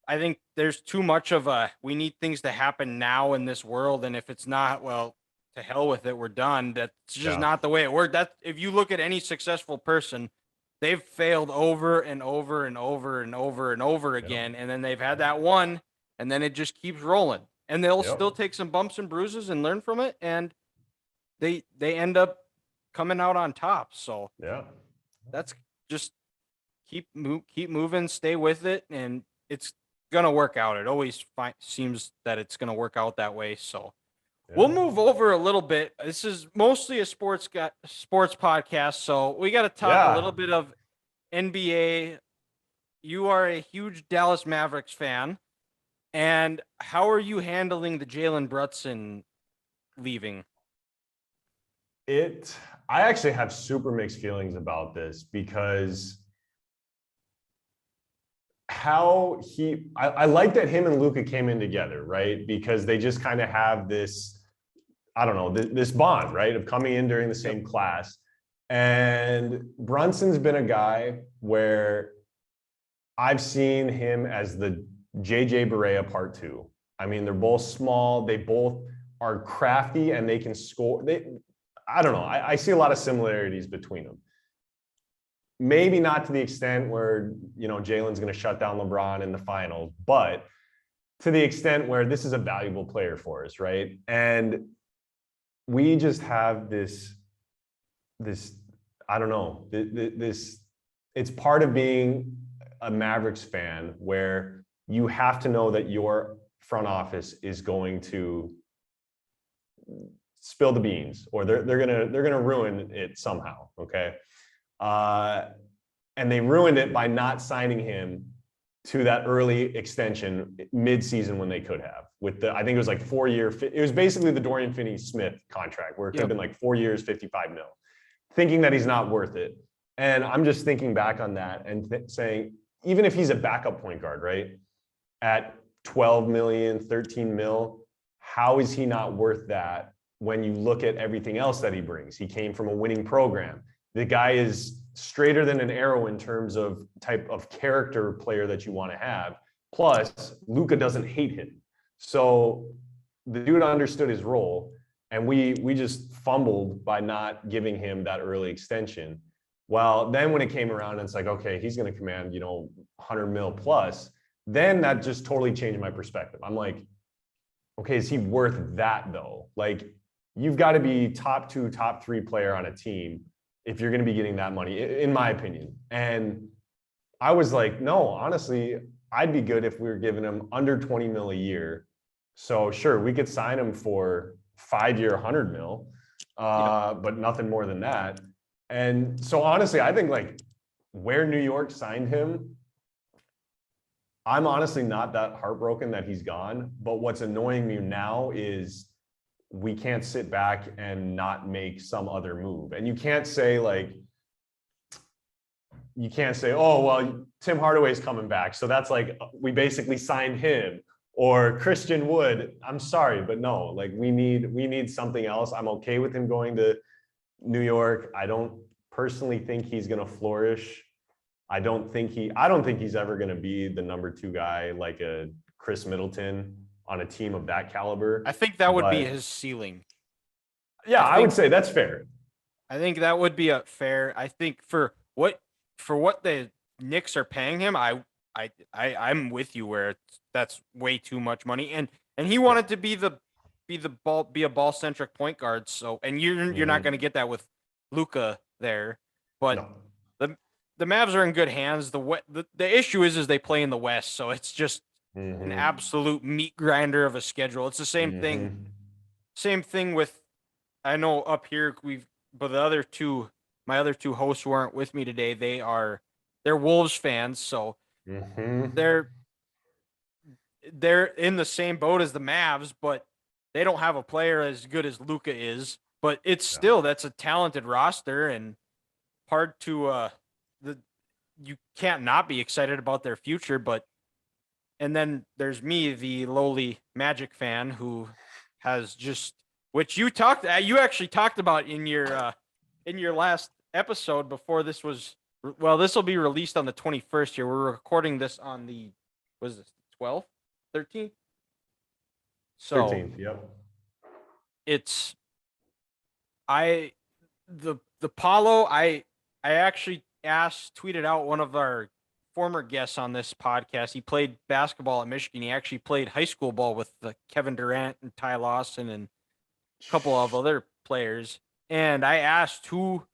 I think there's too much of we need things to happen now in this world. And if it's not, well, to hell with it, we're done. That's just not the way it worked. That if you look at any successful person, they've failed over and over and over and over and over again. And then they've had that one, and then it just keeps rolling. And they'll still take some bumps and bruises and learn from it. And they end up coming out on top. So that's just keep moving, stay with it, and it's gonna work out. It always seems that it's gonna work out that way. So we'll move over a little bit. This is mostly a sports podcast, so we got to talk a little bit of NBA. You are a huge Dallas Mavericks fan, and how are you handling the Jalen Brunson leaving? I actually have super mixed feelings about this, because I like that him and Luka came in together, right? Because they just kind of have this, I don't know, this bond, right? Of coming in during the same class. And Brunson's been a guy where I've seen him as the JJ Barea part 2. I mean, they're both small. They both are crafty and they can score. I don't know. I see a lot of similarities between them. Maybe not to the extent where, Jalen's going to shut down LeBron in the finals, but to the extent where this is a valuable player for us, right? And we just have this, I don't know, it's part of being a Mavericks fan, where you have to know that your front office is going to spill the beans, or they're gonna ruin it somehow. Okay. And they ruined it by not signing him to that early extension mid-season when they could have, I think it was like 4 year. It was basically the Dorian Finney-Smith contract, where it could have been like 4 years, 55 mil, thinking that he's not worth it. And I'm just thinking back on that and saying, even if he's a backup point guard, right, at 12 million, 13 mil, how is he not worth that when you look at everything else that he brings? He came from a winning program. The guy is straighter than an arrow in terms of type of character player that you want to have. Plus, Luka doesn't hate him. So the dude understood his role, and we just fumbled by not giving him that early extension. Well, then when it came around, it's like, okay, he's going to command, 100 mil plus. Then that just totally changed my perspective. I'm like, okay, is he worth that though? Like, you've got to be top 2, top 3 player on a team if you're going to be getting that money, in my opinion. And I was like, no, honestly, I'd be good if we were giving him under 20 mil a year. So sure, we could sign him for 5-year, 100 mil, but nothing more than that. And so honestly, I think like where New York signed him, I'm honestly not that heartbroken that he's gone. But what's annoying me now is we can't sit back and not make some other move. And you can't say, oh, well, Tim Hardaway's coming back, so that's like, we basically signed him, or Christian Wood. I'm sorry, but no, like we need something else. I'm okay with him going to New York. I don't personally think he's going to flourish. I don't think he's ever going to be the number 2 guy like a Chris Middleton. on a team of that caliber. I think that would be But, his ceiling. yeah, I would think say that's fair. I think that would be a fair. I think for what the Knicks are paying him, I'm with you where that's way too much money, and he Yeah. wanted to be a ball centric point guard. So, and you're not going to get that with Luka there, but No. the the Mavs are in good hands. The issue is they play in the West, so it's just an absolute meat grinder of a schedule. It's the same thing. Same thing with, I know up here but my other two hosts who aren't with me today, they're Wolves fans, so they're they're in the same boat as the Mavs, but they don't have a player as good as Luca is. But it's Yeah. still, that's a talented roster, and hard to the you can't not be excited about their future. But and then there's me, the lowly Magic fan, who has just, which you actually talked about in your last episode before this was, well, this will be released on the 21st here. We're recording this on the, was this 12th, 13th? So 13th. Yep. it's the Paulo, I actually tweeted out one of our former guests on this podcast. He played basketball at Michigan. He actually played high school ball with Kevin Durant and Ty Lawson and a couple of other players. And I asked who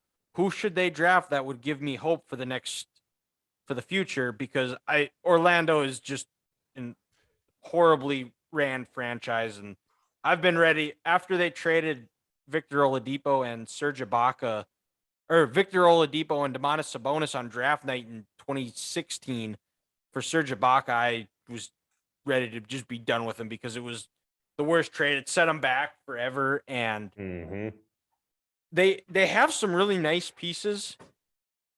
should they draft that would give me hope for the future, because Orlando is just an horribly ran franchise, and I've been ready after they traded Victor Oladipo and Serge Ibaka, or Victor Oladipo and Domantas Sabonis on draft night in 2016 for Serge Ibaka. I was ready to just be done with him because it was the worst trade. It set him back forever, and they have some really nice pieces.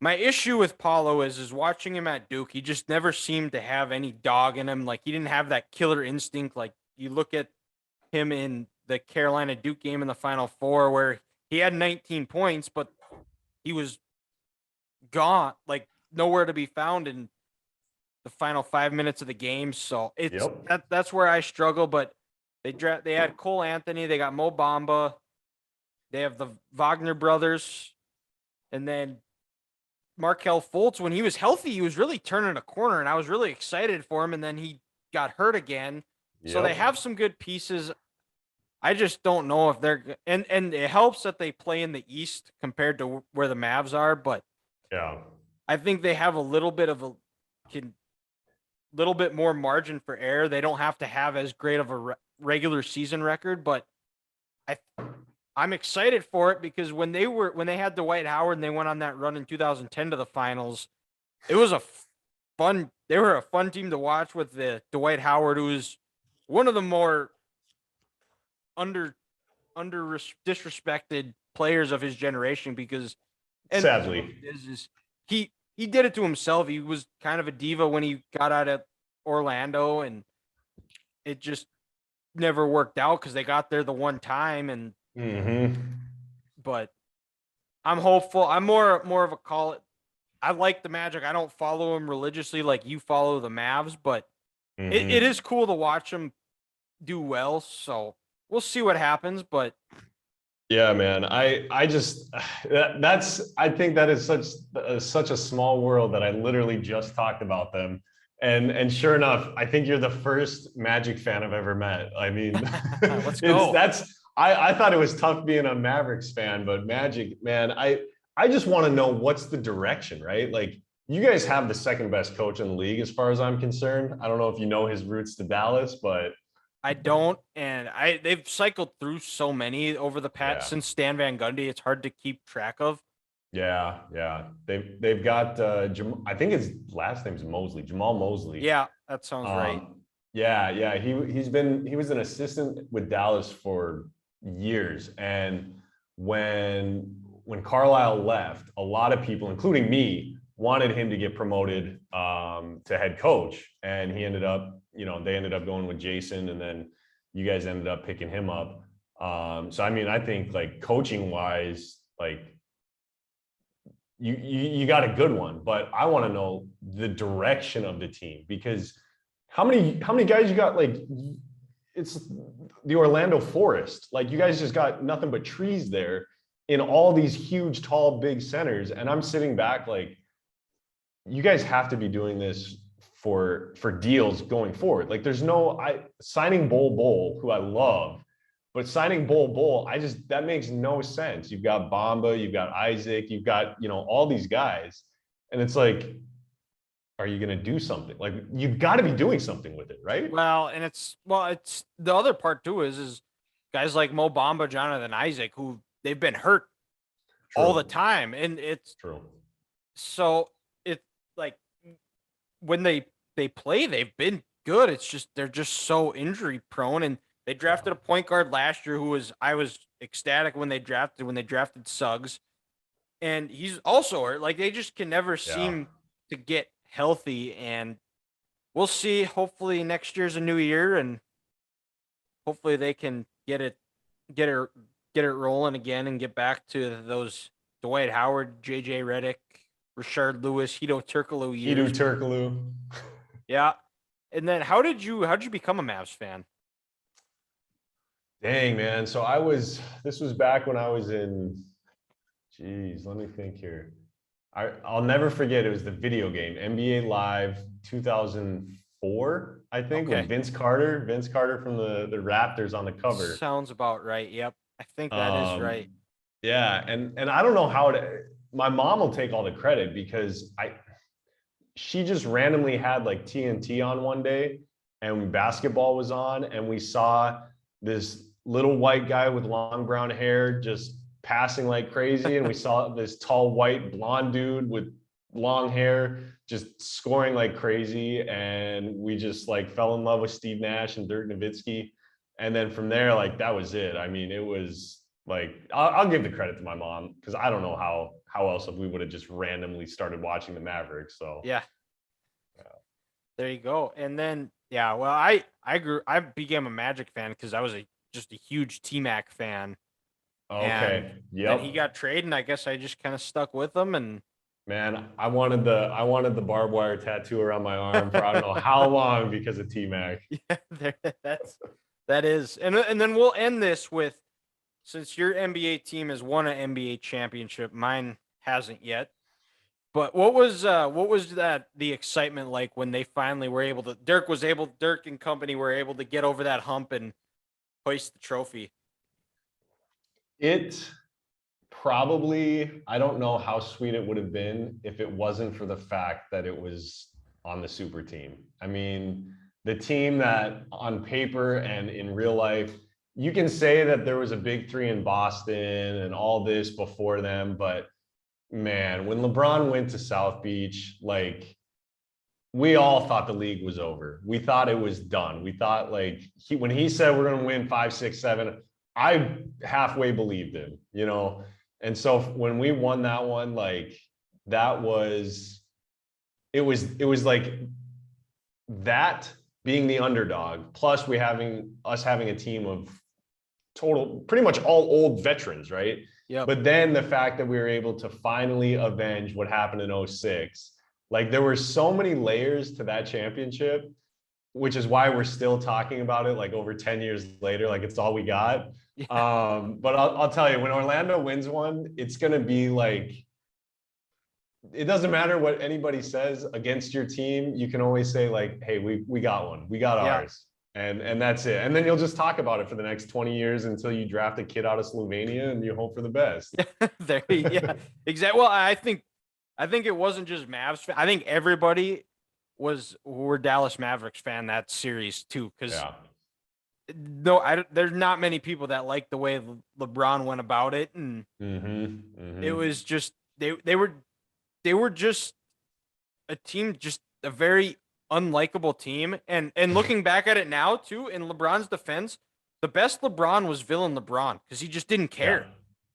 My issue with Paulo is watching him at Duke. He just never seemed to have any dog in him. Like, he didn't have that killer instinct. Like, you look at him in the Carolina Duke game in the Final Four, where he had 19 points, but he was gone, like nowhere to be found in the final 5 minutes of the game. So that's where I struggle. But they had Cole Anthony, they got Mo Bamba, they have the Wagner brothers, and then Markelle Fultz. When he was healthy, he was really turning a corner, and I was really excited for him. And then he got hurt again. So they have some good pieces. I just don't know if they're, and it helps that they play in the East compared to where the Mavs are, but I think they have a little bit more margin for error. They don't have to have as great of a regular season record, but I'm excited for it because when they had Dwight Howard and they went on that run in 2010 to the finals, it was they were a fun team to watch with the Dwight Howard, who was one of the more disrespected players of his generation, because, and sadly, he did it to himself. He was kind of a diva when he got out of Orlando, and it just never worked out because they got there the one time. And but I'm hopeful. I'm more of a call it. I like the Magic. I don't follow them religiously like you follow the Mavs, but it is cool to watch them do well. So we'll see what happens, but yeah, man, I just I think that is such a small world that I literally just talked about them, and sure enough, I think you're the first Magic fan I've ever met. I mean, let's go. I thought it was tough being a Mavericks fan, but Magic, man, I just want to know what's the direction, right? Like, you guys have the second best coach in the league as far as I'm concerned. I don't know if you know his roots to Dallas, but I don't, and they've cycled through so many over the past since Stan Van Gundy. It's hard to keep track of. Yeah. They've got I think his last name's Mosley, Jamal Mosley. Yeah, that sounds right. Yeah. He was an assistant with Dallas for years, and when Carlisle left, a lot of people, including me, wanted him to get promoted to head coach, and he ended up, they ended up going with Jason, and then you guys ended up picking him up. So I mean, I think, like, coaching wise, like, you got a good one, but I want to know the direction of the team, because how many guys you got? Like, it's the Orlando forest. Like you guys just got nothing but trees there in all these huge, tall, big centers. And I'm sitting back like, you guys have to be doing this for deals going forward. Like there's no signing Bull, who I love, but signing Bull, that makes no sense. You've got Bamba, you've got Isaac, you've got, all these guys. And it's like, are you going to do something? Like you've got to be doing something with it, right? Well, and it's the other part too is guys like Mo Bamba, Jonathan Isaac, who they've been hurt all the time, and it's true. So it's like when they play, they've been good. It's just they're just so injury prone, and they drafted a point guard last year I was ecstatic when they drafted Suggs, and he's also hurt. Like they just can never seem to get healthy, and we'll see. Hopefully next year's a new year, and hopefully they can get it rolling again and get back to those Dwight Howard, JJ Redick, Rashard Lewis, Hito Turkoglu years. Hito Turkoglu. Yeah. And then how'd you become a Mavs fan? Dang, man. So this was back when I was in, geez, let me think here. I'll never forget, it was the video game, NBA Live 2004, I think, with Vince Carter from the Raptors on the cover. Sounds about right. Yep. I think that is right. Yeah. And I don't know how my mom will take all the credit because she just randomly had like TNT on one day and basketball was on and we saw this little white guy with long brown hair just passing like crazy. And we saw this tall white blonde dude with long hair just scoring like crazy. And we just like fell in love with Steve Nash and Dirk Nowitzki. And then from there, like that was it. I mean, it was like, I'll give the credit to my mom because I don't know how else if we would have just randomly started watching the Mavericks. So yeah. There you go. And then well, I became a Magic fan because I was just a huge T-Mac fan. Okay. Yeah. He got traded, and I guess I just kind of stuck with him. And man, I wanted the barbed wire tattoo around my arm for I don't know how long because of T-Mac. Yeah, that is. And then we'll end this with, since your NBA team has won an NBA championship, mine hasn't yet. But what was the excitement like when they finally were able to? Dirk and company were able to get over that hump and hoist the trophy. It probably, I don't know how sweet it would have been if it wasn't for the fact that it was on the super team. I mean, the team that on paper and in real life, you can say that there was a big three in Boston and all this before them, but man, when LeBron went to South Beach, like we all thought the league was over. We thought it was done. We thought like when he said we're going to win 5, 6, 7, I halfway believed him, And so when we won that one, like it was like that being the underdog, plus us having a team of pretty much all old veterans, right? Yeah. But then the fact that we were able to finally avenge what happened in 2006, like there were so many layers to that championship, which is why we're still talking about it like over 10 years later, like it's all we got. Yeah. But I'll tell you, when Orlando wins one, it's going to be like, it doesn't matter what anybody says against your team. You can always say like, hey, we got one, we got ours. And that's it. And then you'll just talk about it for the next 20 years until you draft a kid out of Slovenia and you hope for the best. Yeah, exactly. Well, I think it wasn't just Mavs. I think everybody were Dallas Mavericks fan that series too. Because there's not many people that like the way LeBron went about it, and it was just they were just a team, just a very unlikable team. And looking back at it now too, in LeBron's defense, the best LeBron was villain LeBron because he just didn't care.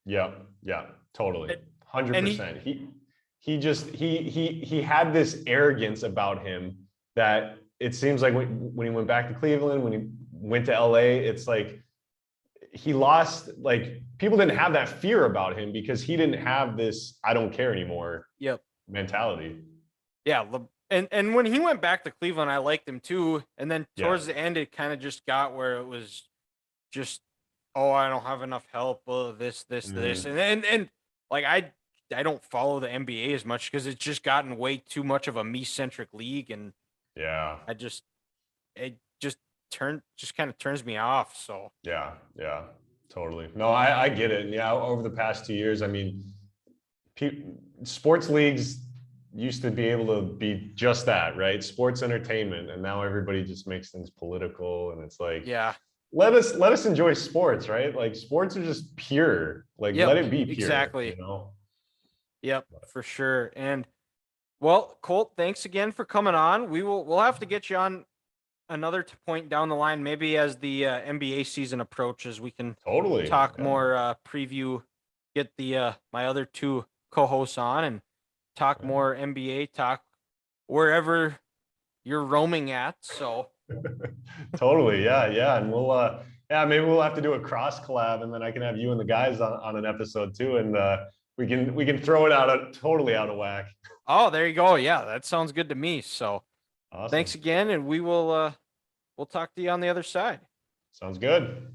Yeah, totally, 100%. He had this arrogance about him that it seems like when he went back to Cleveland, when he went to LA, it's like he lost, like people didn't have that fear about him because he didn't have this I don't care anymore mentality. Yeah, And when he went back to Cleveland, I liked him too. And then Yeah. towards the end, it kind of just got where it was just, oh, I don't have enough help. Oh, this, Mhm. and like I don't follow the NBA as much because it's just gotten way too much of a me centric league, and Yeah. I just it just kind of turns me off. So Yeah. Yeah. Totally. No, I get it. And yeah, over the past 2 years, I mean, sports leagues used to be able to be just that, right? Sports entertainment, and now everybody just makes things political, and it's like, yeah, let us enjoy sports, right? Like sports are just pure. Like let yep, it be pure, you exactly, know? yep, for sure. And well, Colt, thanks again for coming on. We'll have to get you on another point down the line, maybe as the NBA season approaches. We can Totally. talk Yeah. more preview, get the my other two co-hosts on and talk Yeah. more NBA, talk wherever you're roaming at. So Totally. Yeah. Yeah. And yeah, maybe we'll have to do a cross collab, and then I can have you and the guys on an episode too. And we can throw it totally out of whack. oh, there you go. Yeah, that sounds good to me. So thanks Awesome. again, and we'll talk to you on the other side. Sounds good.